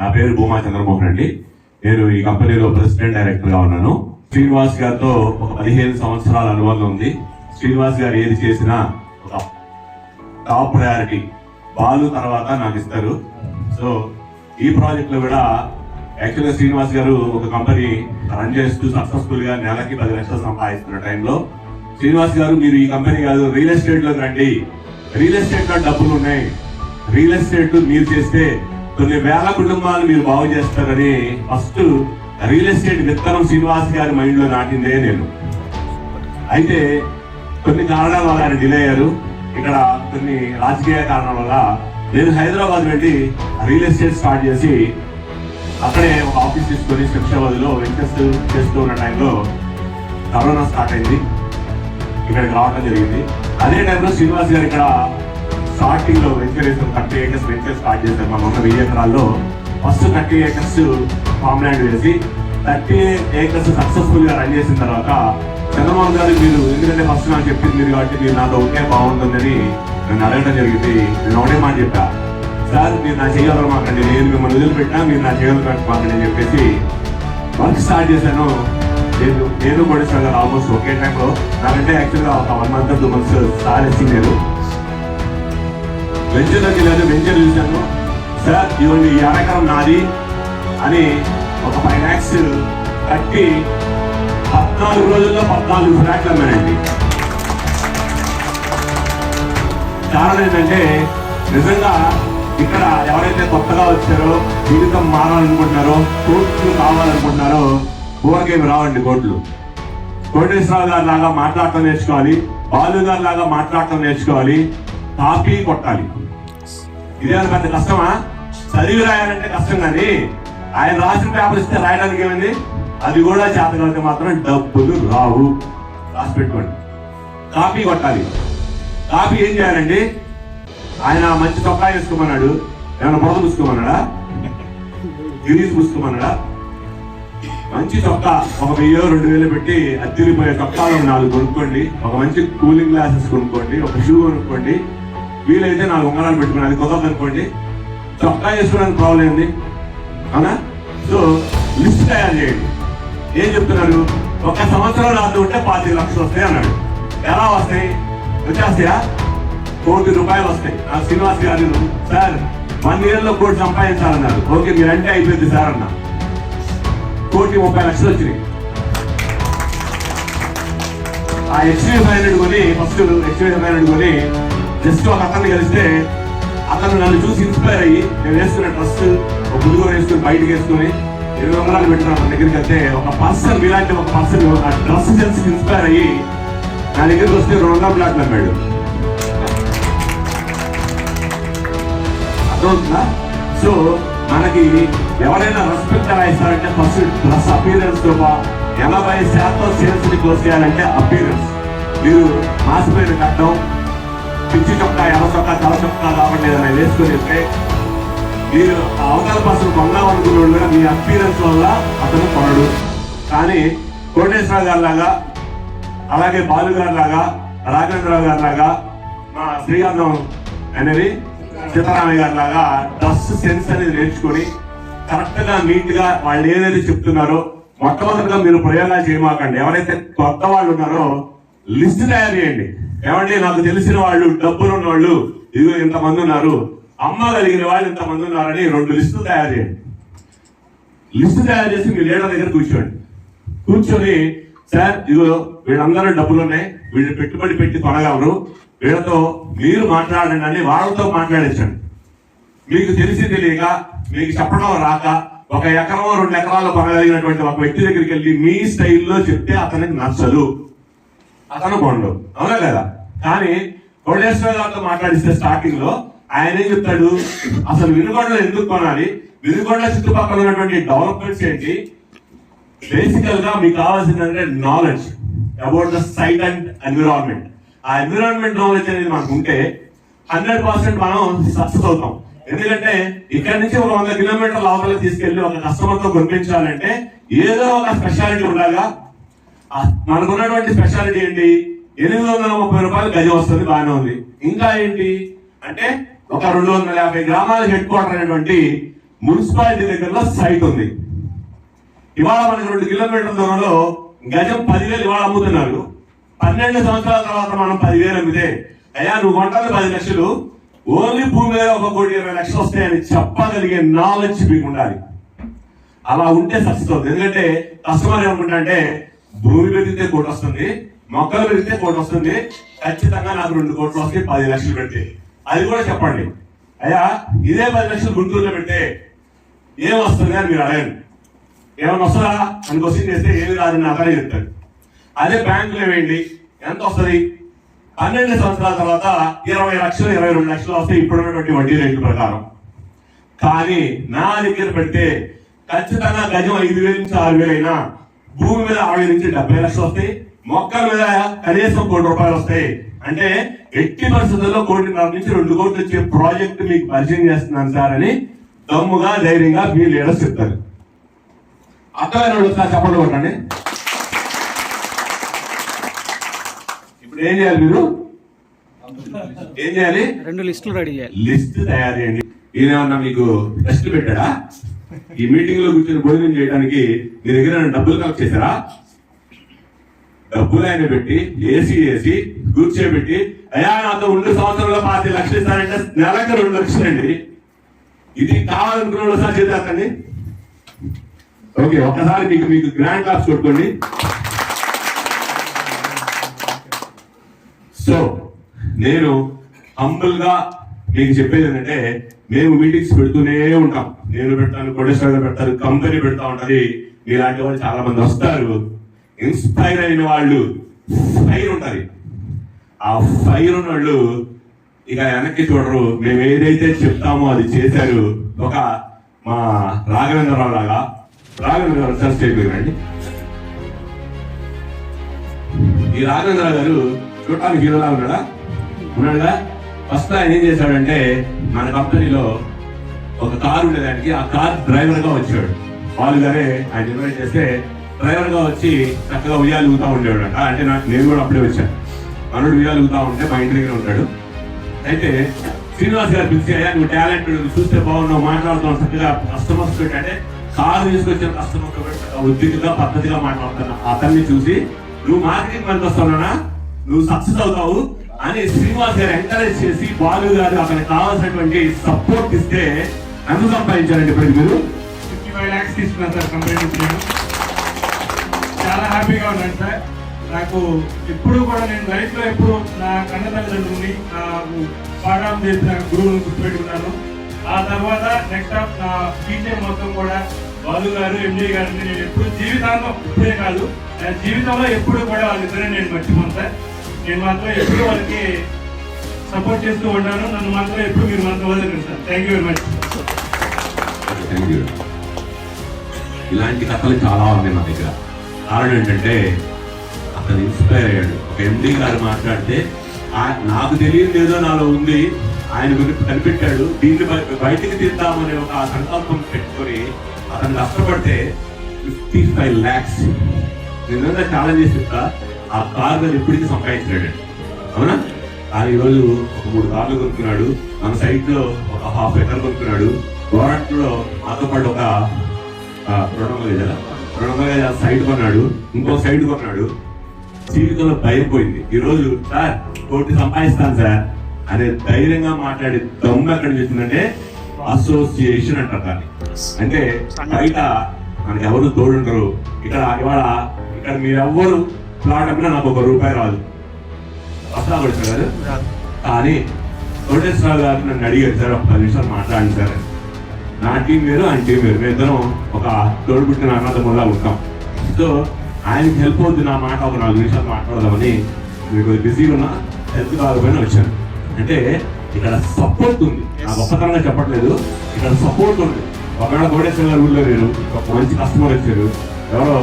నా పేరు భూమా చంద్రమోహన్ అండి. నేను ఈ కంపెనీలో ప్రెసిడెంట్ డైరెక్టర్ గా ఉన్నాను. శ్రీనివాస్ గారితో ఒక 15 సంవత్సరాల అనుబంధం ఉంది. శ్రీనివాస్ గారు ఏది చేసినా ఒక టాప్ ప్రయారిటీ బాలు తర్వాత నాకు ఇస్తారు. సో ఈ ప్రాజెక్ట్ లో కూడా యాక్చువల్గా శ్రీనివాస్ గారు ఒక కంపెనీ రన్ చేస్తూ సక్సెస్ఫుల్ గా నెలకి 10 లక్షలు సంపాదిస్తున్న టైంలో శ్రీనివాస్ గారు మీరు ఈ కంపెనీ కాదు రియల్ ఎస్టేట్ లోకి రండి, రియల్ ఎస్టేట్ లో డబ్బులు ఉన్నాయి, రియల్ ఎస్టేట్ మీరు చేస్తే కొన్ని వేల కుటుంబాలు మీరు బాగు చేస్తారని ఫస్ట్ రియల్ ఎస్టేట్ విత్తనం శ్రీనివాస్ గారి మైండ్ లో నాటిందే నేను. అయితే కొన్ని కారణాల వల్ల ఆయన డిలే అయ్యారు. ఇక్కడ కొన్ని రాజకీయ కారణాల వల్ల నేను హైదరాబాద్ వెళ్ళి రియల్ ఎస్టేట్ స్టార్ట్ చేసి అక్కడే ఒక ఆఫీస్ తీసుకొని శంషాబాద్ లో వెంచర్స్ చేస్తూ ఉన్న టైంలో కరోనా స్టార్ట్ అయింది. ఇక్కడికి రావడం జరిగింది. అదే టైంలో శ్రీనివాస్ గారు ఇక్కడ స్టార్టింగ్ లో వెంచర్ 30 acres వెంచర్ స్టార్ట్ చేశారు. మనం ఉన్న 1000 ఎకరాల్లో ఫస్ట్ 30 acres ఫామ్ ల్యాండ్ వేసి 30 acres సక్సెస్ఫుల్ గా రన్ చేసిన తర్వాత చంద్రమోహన్ గారు మీరు ఎందుకంటే ఫస్ట్ నాకు చెప్పింది మీరు కాబట్టి మీరు నాతో ఉంటే బాగుంటుందని నన్ను అడగడం జరిగింది. నేను ఒకటే మాట చెప్పా, సార్ మీరు నా చేయగలరు మాకండి, నేను మిమ్మల్ని వదిలిపెట్టినా మీరు నా చేయగలరు మాకండి అని చెప్పేసి వర్క్ స్టార్ట్ చేశాను. నేను కోటేశ్వర గారు ఆల్మోస్ట్ ఒకే టైంలో నాకంటే యాక్చువల్గా ఒక 1 month 2 months సార్ నేను వెంచర్లోకి వెళ్ళాను. వెంచర్ చూశాను. సార్ ఇవ్వండి ఈ అరెకరం నాది అని ఒక 5 lakhs కట్టి 14 రోజుల్లో 14 ఫ్లాట్లు అమ్మానండి. కారణం ఏంటంటే నిజంగా ఇక్కడ ఎవరైతే కొత్తగా వచ్చారో జీవితం మారాలనుకుంటున్నారో కోట్లు కావాలనుకుంటున్నారో ఊరికేమి రావండి కోట్లు. కోటేశ్వరరావు గారి లాగా మాట్లాడటం నేర్చుకోవాలి, బాలు గారి లాగా మాట్లాడటం నేర్చుకోవాలి, కాపీ కొట్టాలి. ఇదేమైనా పెద్ద కష్టమా? చదివి రాయాలంటే కష్టం, కానీ ఆయన రాసిన పేపర్ ఇస్తే రాయడానికి ఏమైంది? అది కూడా చేతగలిగితే మాత్రం డబ్బులు రావు. రాసి పెట్టుకోండి. కాపీ కొట్టాలి. కాపీ ఏం చేయాలండి? ఆయన మంచి చొక్కా వేసుకోమన్నాడు, ఏమైనా బురద పూసుకోమన్నాడా, గిరీస్ పూసుకోమన్నాడా? మంచి చొక్కా ఒక 1000-2000 పెట్టి అత్తిరిపోయే చొక్కాలు 4 కొనుక్కోండి, ఒక మంచి కూలింగ్ గ్లాసెస్ కొనుక్కోండి, ఒక షూ కొనుక్కోండి, వీలైతే 4 ఉంగరాలు పెట్టుకోండి. అది కుదరదు అనుకోండి, చొక్కా వేసుకోవడానికి ప్రాబ్లం ఏంది? అవునా? సో లిస్ట్ తయారు చేయండి. ఏం చెప్తున్నారు? 1 సంవత్సరం రాదు ఉంటే 25 లక్షలు వస్తాయి అన్నాడు. ఎలా వస్తాయి? వచ్చేస్తాయా? 1 కోటి రూపాయలు వస్తాయి. ఆ శ్రీనివాస్ గారు సార్ 1 year లో 1 కోటి సంపాదించాలన్నారు. ఓకే మీరంటే అయిపోయింది సార్ అన్న. 1,30,00,000 వచ్చినాయి. ఆ HDFC 500 కొని ఫస్ట్ HDFC 500 కొని జస్ట్ ఒక అతన్ని కలిస్తే అతను నన్ను చూసి ఇన్స్పైర్ అయ్యి నేను వేసుకున్న డ్రెస్ ఒక గుడిగో వేసుకుని బయటకు వేసుకుని 20 వందలు పెట్టినాను. నా దగ్గరికి వెళ్తే ఒక పర్సన్ ఇలాంటి ఒక పర్సన్ ఆ డ్రెస్ సెన్స్ ఇన్స్పైర్ అయ్యి నా దగ్గరికి వస్తే 200 ఫ్లాట్లు అమ్మాడు. అర్థమవుతుందా? సో మనకి ఎవరైనా రెస్పెక్ట్ ఎలా ఇస్తారంటే ఫస్ట్ డ్రెస్ అపీరెన్స్ తో 80% సేల్స్ ని క్లోజ్ చేయాలంటే అపీరెన్స్. మీరు మాసిపోయిన కట్టడం, పిచ్చి చొక్కా, ఎర్ర చొక్కా, తల చొక్కా కాబట్టి ఏదైనా వేసుకొని వెళ్తే మీరు అవతల పర్సన్ కొందాం అనుకున్నాడు కూడా మీ అపీరెన్స్ వల్ల అతను కొనడు. కానీ కోటేశ్వరరావు గారి లాగా, అలాగే బాలు గారి లాగా, రాఘవేంద్రరావు గారి లాగా, మా శ్రీకాంతం అనేది సీతారామయ్య గారి లాగా డ్రెస్ సెన్స్ అనేది నేర్చుకొని కరెక్ట్ గా నీట్ గా వాళ్ళు ఏదైతే చెప్తున్నారో మొట్టమొదటిగా మీరు ప్రయోగాలు చేయమాకండి. ఎవరైతే కొత్త వాళ్ళు ఉన్నారో లిస్ట్ తయారు చేయండి. ఏమంటే నాకు తెలిసిన వాళ్ళు, డబ్బులు ఉన్న వాళ్ళు ఇదిగో ఇంతమంది ఉన్నారు, అమ్మగలిగిన వాళ్ళు ఇంతమంది ఉన్నారని 2 లిస్టులు తయారు చేయండి. లిస్ట్ తయారు చేసి మీ లీడర్ దగ్గర కూర్చొని సార్ ఇదిగో వీళ్ళందరూ డబ్బులు ఉన్నాయి, వీళ్ళు పెట్టుబడి పెట్టి కొనగలరు, వీళ్ళతో మీరు మాట్లాడండి అని వాళ్ళతో మాట్లాడించండి. మీకు తెలిసి తెలియక, మీకు చెప్పడం రాక 1 ఎకరం 2 ఎకరాలు కొనగలిగినటువంటి ఒక వ్యక్తి దగ్గరికి వెళ్ళి మీ స్టైల్లో చెప్తే అతనికి నచ్చదు, అతను కొండు. అవునా కదా? కానీ కోటేశ్వర గారితో మాట్లాడిస్తే స్టార్టింగ్ లో ఆయన ఏం చెప్తాడు? అసలు వినుకొండలో ఎందుకు కొనాలి, వినుకొండ చుట్టుపక్కల ఉన్నటువంటి డెవలప్మెంట్స్ ఏంటి, బేసికల్ గా మీకు కావాల్సిందంటే knowledge about the site and environment. ఆ ఎన్విరాన్మెంట్ నాలెడ్జ్ అనేది మనకు ఉంటే 100% మనం సక్సెస్ అవుతాం. ఎందుకంటే ఇక్కడ నుంచి ఒక 100 కిలోమీటర్ల అవతలకి తీసుకెళ్లి ఒక కస్టమర్ తో కొనిపించాలంటే ఏదో ఒక స్పెషాలిటీ ఉండాలిగా. మనకున్నటువంటి స్పెషాలిటీ ఏంటి? 830 రూపాయలు గజం వస్తుంది, బాగానే ఉంది. ఇంకా ఏంటి అంటే ఒక 250 గ్రామాల హెడ్ క్వార్టర్ అయినటువంటి మున్సిపాలిటీ దగ్గరలో సైట్ ఉంది. ఇవాళ మనకి 2 కిలోమీటర్ల దూరంలో గజం 10,000 ఇవాళ అమ్ముతున్నారు. 12 సంవత్సరాల తర్వాత మనం 10,000 అమ్మితే అయ్యా నువ్వు కొంటారు 10 లక్షలు, ఓన్లీ భూమి మీద 1,20,00,000 వస్తాయని చెప్పగలిగే నాలెడ్జ్ మీకు ఉండాలి. అలా ఉంటే సక్సెస్ అవుతుంది. ఎందుకంటే కస్టమర్ ఏమనుకుంటా అంటే భూమి పెరిగితే 1 కోటి వస్తుంది, మొక్కలు పెరిగితే 1 కోటి వస్తుంది, ఖచ్చితంగా నాకు 2 కోట్లు వస్తాయి 10 లక్షలు పెడితే. అది కూడా చెప్పండి. అయ్యా ఇదే 10 లక్షలు గుంటూరులో పెడితే ఏం వస్తుంది అని మీరు అడగండి. ఏమైనా వస్తుందా అని క్వశ్చన్ చేస్తే ఏమి రాదని అతనే చెప్తాడు. అదే బ్యాంకులో వేయండి, ఎంత వస్తుంది? 12 సంవత్సరాల తర్వాత 20 లక్షలు 22 లక్షలు వస్తాయి ఇప్పుడున్నటువంటి వడ్డీ రేట్ల ప్రకారం. కానీ నా దగ్గర పెడితే ఖచ్చితంగా గజం 5,000 నుంచి 6,000 అయినా భూమి మీద 60 నుంచి 70 లక్షలు వస్తాయి, మొక్కల మీద కనీసం 1 కోటి రూపాయలు వస్తాయి. అంటే ఎట్టి పరిస్థితుల్లో 1.5 నుంచి 2 కోట్లు వచ్చే ప్రాజెక్ట్ మీకు పరిచయం చేస్తున్నాను సార్ అని దమ్ముగా ధైర్యంగా మీ లీడర్స్ చెప్తారు. అర్థమైన వాళ్ళు చెప్పండి కొట్టండి. ఇప్పుడు ఏం చేయాలి? మీరు ఏం చేయాలి? 2 లిస్టులు రెడీ చేయాలి. లిస్ట్ తయారు చేయండి. ఈయన మీకు టెస్ట్ పెట్టాడా? ఈ మీటింగ్ లో కూర్చొని భోజనం చేయడానికి మీ దగ్గర డబ్బులు కలెక్ట్ చేశారా? డబ్బులు ఆయన పెట్టి ఏసీ కూర్చోబెట్టి అయ్యా నాతో 2 సంవత్సరంలో 5 లక్షలు ఇస్తానంటే నెలకు 2 లక్షలు అండి. ఇది కావాలనుకున్న వాళ్ళు సార్ చేద్దాకండి. ఓకే, ఒక్కసారి మీకు గ్రాండ్ క్లాస్ కొట్టుకోండి. సో నేను హంబుల్ గా మీకు చెప్పేది ఏంటంటే మేము మీటింగ్స్ పెడుతూనే ఉంటాం. నేను పెడతాను, కోటేశ్వర పెడతారు, కంపెనీ పెడతా ఉంటది. మీలాంటి వాళ్ళు చాలా మంది వస్తారు. ఇన్స్పైర్ అయిన వాళ్ళు, ఫైర్ ఉంటది. ఆ ఫైర్ ఉన్న వాళ్ళు ఇక వెనక్కి చూడరు. మేము ఏదైతే చెప్తామో అది చేశారు. ఒక మా రాఘవేంద్రరావు లాగా. రాఘవేంద్రరావు సార్ స్టేజ్ మీద రండి. ఈ రాఘవేంద్రరావు గారు చూడటానికి హీరోలా ఉన్నాడుగా. ఫస్ట్ ఆయన ఏం చేశాడంటే మన కంపెనీలో ఒక కారు ఉండేదానికి ఆ కార్ డ్రైవర్ గా వచ్చాడు. వాళ్ళు గారే ఆయన ఇన్వైట్ చేస్తే డ్రైవర్ గా వచ్చి చక్కగా ఉయ్యాలు ఊగుతా ఉండేవాడు. అంటే నేను కూడా అప్పుడే వచ్చాను. మనోడు ఉయ్యాలు ఊగుతా ఉంటే మా ఇంటి దగ్గర ఉంటాడు. అయితే శ్రీనివాస్ గారు పిలిచి అయ్యా నువ్వు టాలెంట్ చూస్తే బాగున్నావు, మాట్లాడుతున్నావు చక్కగా కస్టమర్స్ పెట్టి అంటే కారు తీసుకొచ్చిన కస్టమర్స్ ఉద్యోగిగా పద్ధతిగా మాట్లాడుతున్నా అతన్ని చూసి నువ్వు మార్కెటింగ్ పనికి వస్తున్నానా, నువ్వు సక్సెస్ అవుతావు అని శ్రీనివాస్ గారు ఎంకరేజ్ చేసి బాలు గారు అతనికి కావాల్సినటువంటి సపోర్ట్ ఇస్తే ఎంత సంపాదించారండి ఇప్పుడు మీరు? 55 lakhs తీసుకున్నాను సార్ కంపెనీ నుంచి. చాలా హ్యాపీగా ఉన్నాను సార్. నాకు ఎప్పుడు కూడా నేను లైఫ్ లో ఎప్పుడు నా కన్న తల్లిదండ్రులని నాకు పాఠం చేసిన గురువుని గుర్తుపెట్టుకున్నాను. ఆ తర్వాత నెక్స్ట్ ఆఫ్ నా టీచర్ మొత్తం కూడా బాలు గారు, ఎండి గారిని నేను ఎప్పుడు జీవితాంతం ఇప్పుడే కాదు నా జీవితంలో ఎప్పుడు కూడా వాళ్ళిద్దరే నేను మర్చిపోను సార్. నేను మాత్రం ఎప్పుడు వాళ్ళకి సపోర్ట్ చేస్తూ ఉంటాను. నన్ను మాత్రం ఎప్పుడు మీరు మాత్రం వదలండి sir. Thank you very much. ఇలాంటి కథలు చాలా ఉన్నాయి నా దగ్గర. కారణం ఏంటంటే అతను ఇన్స్పైర్ అయ్యాడు. ఒక ఎండి గారు మాట్లాడితే నాకు తెలియదు ఏదో నాలో ఉంది, ఆయన గురించి కనిపెట్టాడు, దీన్ని బయటికి తీద్దామనే ఒక సంకల్పం పెట్టుకొని అతను కష్టపడితే 55 lakhs నిజంగా ఛాలెంజ్ చేసి చెప్తా. ఆ కార్ ఎప్పటికీ సంపాదించాడు అవునా. ఆయన ఈరోజు ఒక 3 కార్లు కొనుక్కున్నాడు. మన సైట్ లో ఒక 1/2 acre కొనుక్కున్నాడు. గోరంట్లో మాతో పాటు ఒక 200 సైట్ కొన్నాడు, ఇంకో సైట్ కొన్నాడు. జీవితంలో భయం పోయింది. ఈ రోజు సార్ 1 కోటి సంపాదిస్తాను సార్ అనే ధైర్యంగా మాట్లాడే దమ్ము ఎక్కడ చేసిందంటే అసోసియేషన్ అంటారు దాన్ని. అంటే బయట మనకి ఎవరు తోడుంటారు. ఇక్కడ మీరెవ్వరు ప్లాట్ అమ్మినా నాకు 1 రూపాయి రాదు. వస్తా కొడుతున్నారు గారు. కానీ కోటేశ్వరరావు గారు నన్ను అడిగారు సార్ ఒక 10 నిమిషాలు మాట్లాడండి సార్. నా టీం వేరు, ఆయన టీం వేరు, మేము ఇద్దరం ఒక తోడుపుట్టిన అన్నదమ్ములా ఉంటాం. సో ఆయనకి హెల్ప్ అవుతుంది నా మాట ఒక 4 నిమిషాలు మాట్లాడదామని. మీకు బిజీగా ఉన్నా హెల్ప్ కాకపోయినా వచ్చాను. అంటే ఇక్కడ సపోర్ట్ ఉంది. నా గొప్పతనంగా చెప్పట్లేదు, ఇక్కడ సపోర్ట్ ఉంది. ఒకవేళ కోటేశ్వర గారు ఊళ్ళో లేరు, ఒక మంచి కస్టమర్ వచ్చారు, ఎవరో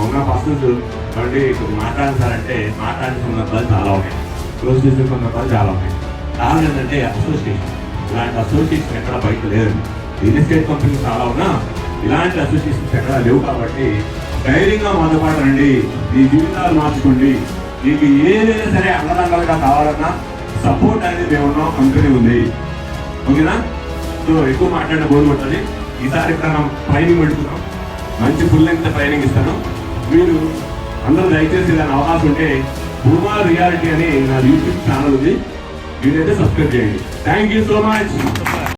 ఉన్న పర్సన్స్ కాబట్టి మాట్లాడాలి సార్ అంటే మాట్లాడిన సందర్భాలు చాలా ఉన్నాయి, క్లోజ్ చేసిన సందర్భాలు చాలా ఉన్నాయి. కారణం ఏంటంటే అసోసియేషన్. ఇలాంటి అసోసియేషన్ ఎక్కడ బయట లేదండి. రియల్ ఎస్టేట్ కంపెనీ చాలా ఉన్నా ఇలాంటి అసోసియేషన్స్ ఎక్కడ లేవు. కాబట్టి ధైర్యంగా మాతో పాటు రండి, మీ జీవితాలు మార్చుకోండి. మీకు ఏదైనా సరే అన్నదండలుగా కావాలన్నా సపోర్ట్ అనేది మేము ఉన్నాం, కంపెనీ ఉంది. ఓకేనా? సో ఎక్కువ మాట్లాడిన బోర్ కొట్టది. ఈసారి ఇక్కడ మనం ట్రైనింగ్ పెడుతున్నాం, మంచి ఫుల్ లెంగ్త్ ట్రైనింగ్ ఇస్తాను. మీరు అందరూ దయచేసి దాని అవకాశం ఉంటే భూమా రియాలిటీ అని నా యూట్యూబ్ ఛానల్ ఉంది, వీడైతే సబ్స్క్రైబ్ చేయండి. Thank you so much.